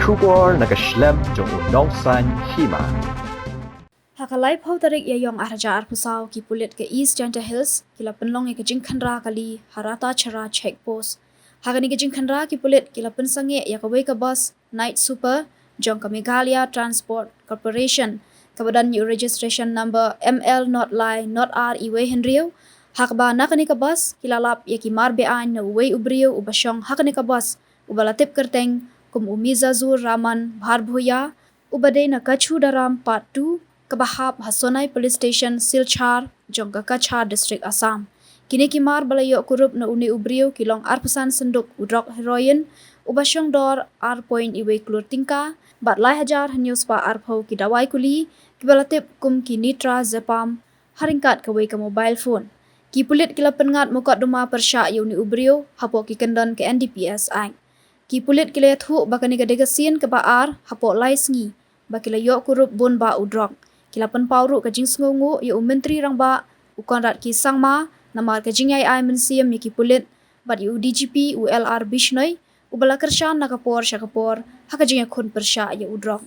Shongdor nakaslem jong udongsan Hima. Hakalai phau tarik yayong arja arpusau ki pulit ke East Janta Hills kila penlong ke jingkhanra kali harata chara check post. Hakani ke jingkhanra ki pulit kila pensange ya kawai ka bus Night Super jong ka Meghalaya Transport Corporation kabadan new registration number ML not lie not R iwe Henrio hakba nakani ka bus kila lap ya ki marbe an na uwe ubrio ubashong hakani ka bus ubalatip kerteng kum umiza zur raman bharbhuya ubade na kachu daram part 2 Kabahap Hasonai Police Station Silchar Jongga Kachar District Assam. Kini kimar balayo Kurup na uni ubrio kilong arpasan senduk Drok heroin uba Shongdor point iwe Klur tingka bat lai hajar hanyus pa arpho kidawai kuli kibalatip kum ki nitra zepam haringkat kawai ke mobile phone. Ki pulit kila pengat mukat duma persya uni ubrio Hapoh ki kendon ke NDPS ang. Ki pulit kila yathu bakani gadegasin ke baar Hapoh lai Sngi bakila yo Kurup bun ba udrok. Kilapan pauru ka jing sngungu ya menteri rang ba ukon rat ki sangma namar ka jing ai mensiam ya ki pulit bat yu DGP ULR Bishnoi ubala kershan nakapor syakapor haka jing ya kun persya ya udrok.